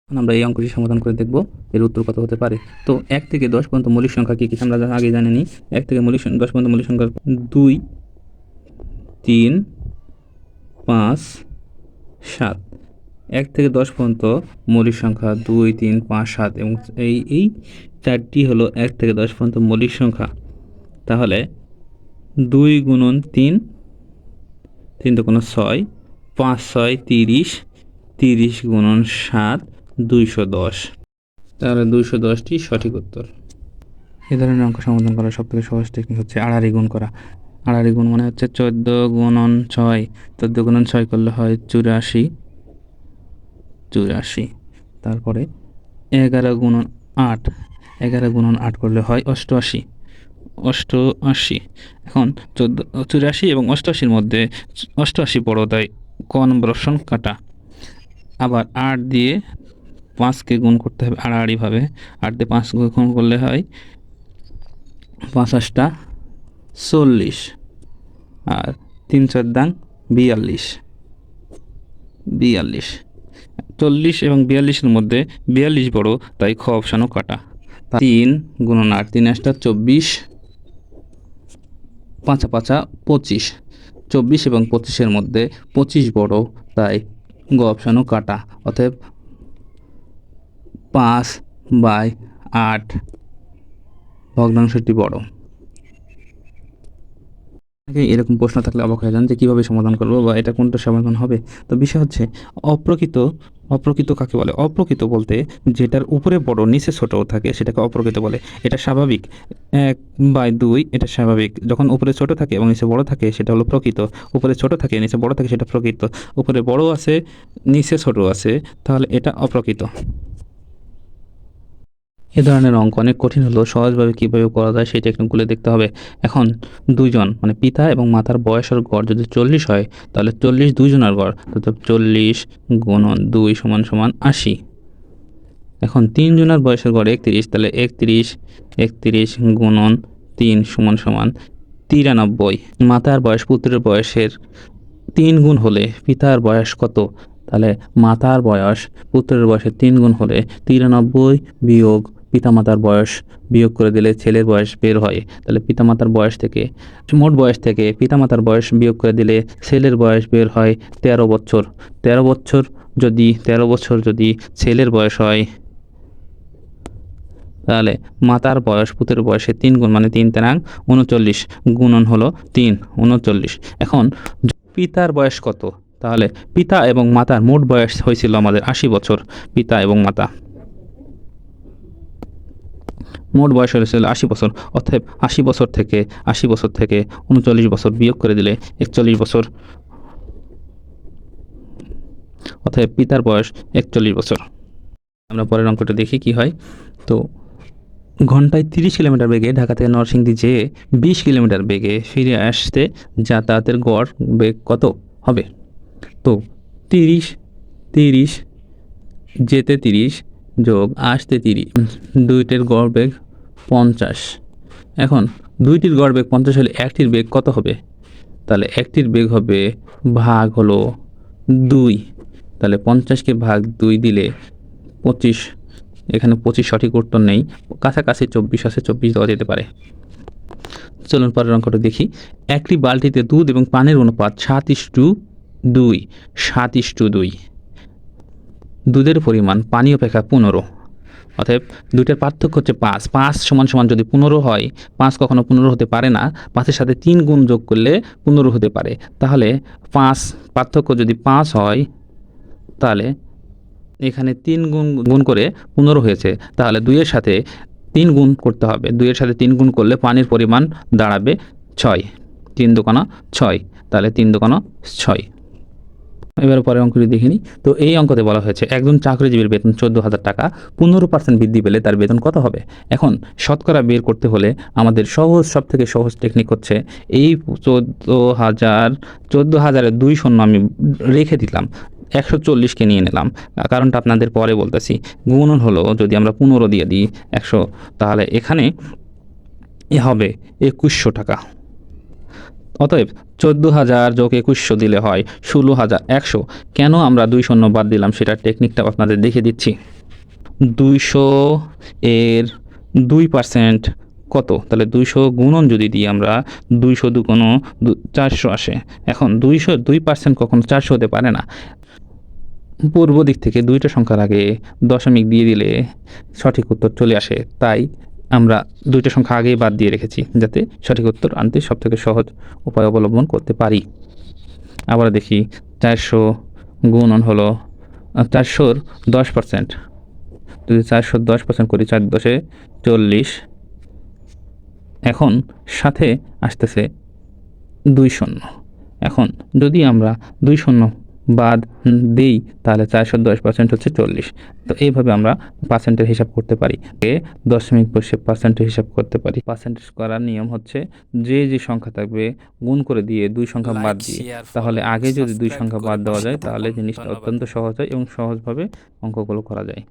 আমরা এই অঙ্কটি সমাধান করে দেখব এর উত্তর কত হতে পারে। তো 1 থেকে 10 পর্যন্ত মৌলিক সংখ্যা কি কি আমরা আগে জানি নি। 1 থেকে 10 পর্যন্ত মৌলিক সংখ্যা 2, 3, 5, 7। 1 থেকে 10 পর্যন্ত মৌলিক সংখ্যা 2, 3, 5, 7 এবং এই চারটি হলো 1 থেকে 10 পর্যন্ত মৌলিক সংখ্যা। তাহলে 2 গুণন 3, 3 দুগুণ 6, 5 6 30, 30 গুণন 7, 210। তাহলে 210টি সঠিক উত্তর। এ ধরনের অঙ্ক সমাধান করার সবথেকে সহজ টেকনিক হচ্ছে আড়াআড়ি গুণ করা। আড়াআড়ি গুণ মানে হচ্ছে 14 গুণন 6, 14 গুণন 6 করলে হয় 84। তারপরে 11 গুণন 8, 11 গুণন 8 করলে হয় 88। এখন 84 এবং 88-র মধ্যে 88 বড়, তাই ক নম্বর অপশন কাটা। আবার 8 দিয়ে 5কে গুণ করতে হবে আড়াআড়িভাবে। 8 দিয়ে 5 গুণ করলে হয় 5 × 40 আর 3 × 4 = 42। 40 এবং 42-এর মধ্যে 42 বড়, তাই খ অপশানও কাটা। 3 গুণন 8, 3 × 24, 5 × 5 = 25। 24 এবং 25-এর মধ্যে 25 বড়, তাই গ অপশানও কাটা। অতএব 5/8 ভগ্নাংশটি বড়। এরকম প্রশ্ন থাকলে অবাক হয়ে যান যে কীভাবে সমাধান করবো বা এটা কোনটা সমাধান হবে। তো বিষয় হচ্ছে অপ্রকৃত কাকে বলে? অপ্রকৃত বলতে যেটার উপরে বড় নিচে ছোটও থাকে সেটাকে অপ্রকৃত বলে। এটা স্বাভাবিক, 1/2 এটা স্বাভাবিক। যখন উপরে ছোট থাকে এবং নিচে বড় থাকে সেটা হলো প্রকৃত। উপরে ছোট থাকে নিচে বড় থাকে সেটা প্রকৃত। উপরে বড় আছে নিচে ছোট আছে, তাহলে এটা অপ্রকৃত। এ ধরনের অঙ্ক অনেক কঠিন হলেও সহজভাবে কীভাবে করা যায় সেই টেকনিকগুলো দেখতে হবে। এখন দুইজন মানে পিতা এবং মাতার বয়সের গড় যদি 40 হয়, তাহলে 40 দুইজনের গড়, অর্থাৎ 40 গুণন 2 = 80। এখন তিনজনের বয়সের গড় 31, তাহলে 31 গুণন 3 = 93। মাতার বয়স পুত্রের বয়সের 3 গুণ হলে পিতার বয়স কত? তাহলে মাতার বয়স পুত্রের বয়সের 3 গুণ হলে 93 বিয়োগ পিতামাতার বয়স বিয়োগ করে দিলে ছেলের বয়স বের হয়। তাহলে পিতামাতার বয়স থেকে মোট বয়স থেকে পিতামাতার বয়স বিয়োগ করে দিলে ছেলের বয়স বের হয় 13 বছর। 13 বছর যদি ছেলের বয়স হয়, তাহলে মাতার বয়স পুত্রের বয়সের 3 গুণ মানে 3 × 39 গুণন হলো 39। এখন পিতার বয়স কত? তাহলে পিতা এবং মাতার মোট বয়স হয়েছিল আমাদের 80 বছর। পিতা এবং মাতা মোট বয়স হয়েছিল 80 বছর। অতএব 80 বছর থেকে 39 বছর বিয়োগ করে দিলে 41 বছর। অতএব পিতার বয়স 41 বছর। আমরা পরের অঙ্কটা দেখি কি হয়। তো ঘন্টায় 30 কিলোমিটার বেগে ঢাকা থেকে নরসিংদী যেয়ে 20 কিলোমিটার বেগে ফিরে আসতে যাতায়াতের গড় বেগ কত হবে? তো 30 যেতে 30 যোগ আসতে 30, দুইটির গড় বেগ 50। এখন দুইটির গড় বেগ 50 হলে একটির বেগ কত হবে? তাহলে একটির বেগ হবে ভাগ হলো 2। তাহলে 50কে ভাগ 2 দিলে 25। এখানে 25 সঠিক উত্তর নেই, কাছাকাছি 24 আছে, 24 দেওয়া যেতে পারে। চলুন পরের অঙ্কটা দেখি। একটি বালতিতে দুধ এবং পানির অনুপাত 7:2। দুধের পরিমাণ পানি অপেক্ষা 15। অতএব দুইটার পার্থক্য হচ্ছে 5 = যদি 15 হয়, 5 কখনো 15 হতে পারে না। 5-এর সাথে 3 গুণ যোগ করলে 15 হতে পারে। তাহলে 5 পার্থক্য যদি 5 হয়, তাহলে এখানে 3 গুণ করে 15 হয়েছে। তাহলে 2-এর সাথে 3 গুণ করতে হবে। 2-এর সাথে 3 গুণ করলে পানির পরিমাণ দাঁড়াবে 6। 3 × 2 = 6, তাহলে 3 × 2 = 6। এবার পরের অঙ্কটি দেখিনি। তো এই অঙ্কতে বলা হয়েছে একজন চাকরিজীবীর বেতন 14,000 টাকা, 15% বৃদ্ধি পেলে তার বেতন কত হবে? এখন শতকরা বের করতে হলে আমাদের সবথেকে সহজ টেকনিক হচ্ছে এই 14,000-এর 2 শূন্য আমি রেখে দিলাম, 140কে নিয়ে নিলাম। কারণটা আপনাদের পরে বলতেছি। গুণন হলো যদি আমরা 15 দিয়ে দিই 100, তাহলে এখানে হবে 2100 টাকা। অতএব 14,000 যোগ 2100 দিলে হয় 16,100। কেন আমরা 2 শূন্য বাদ দিলাম সেটার টেকনিকটা আপনাদের দেখিয়ে দিচ্ছি। 200 এর 2% কত? তাহলে 200 গুণন যদি দিই আমরা, 200 দুগুণ 400 আসে। এখন 200 2% কখনো 400 হতে পারে না। পূর্ব দিক থেকে দুইটা সংখ্যার আগে দশমিক দিয়ে দিলে সঠিক উত্তর চলে আসে, তাই আমরা দুইটা সংখ্যা আগেই বাদ দিয়ে রেখেছি যাতে সঠিক উত্তর আনতে সবথেকে সহজ উপায় অবলম্বন করতে পারি। আবার দেখি 400 গুণন হলো 400-র 10%, যদি 400-র 10% করি 4 10-এ 40, এখন সাথে আসতেছে 2 শূন্য। এখন যদি আমরা 2 শূন্য বাদ দিই তাহলে 400-র 10% হচ্ছে 40। তো এইভাবে আমরা পার্সেন্টের হিসাব করতে পারি, দশমিক বসে পার্সেন্টের হিসাব করতে পারি। পার্সেন্টেজ করার নিয়ম হচ্ছে যে সংখ্যা থাকবে গুণ করে দিয়ে 2 সংখ্যা বাদ লাইক, দিয়ে, শেয়ার, তাহলে ফলো, আগে যদি 2 সাবস্ক্রাইব সংখ্যা করে বাদ দেওয়া পাশে যায় তাহলে থাকুন। জিনিসটা ধন্যবাদ। অত্যন্ত সহজ হয় এবং সহজভাবে অঙ্কগুলো করা যায়।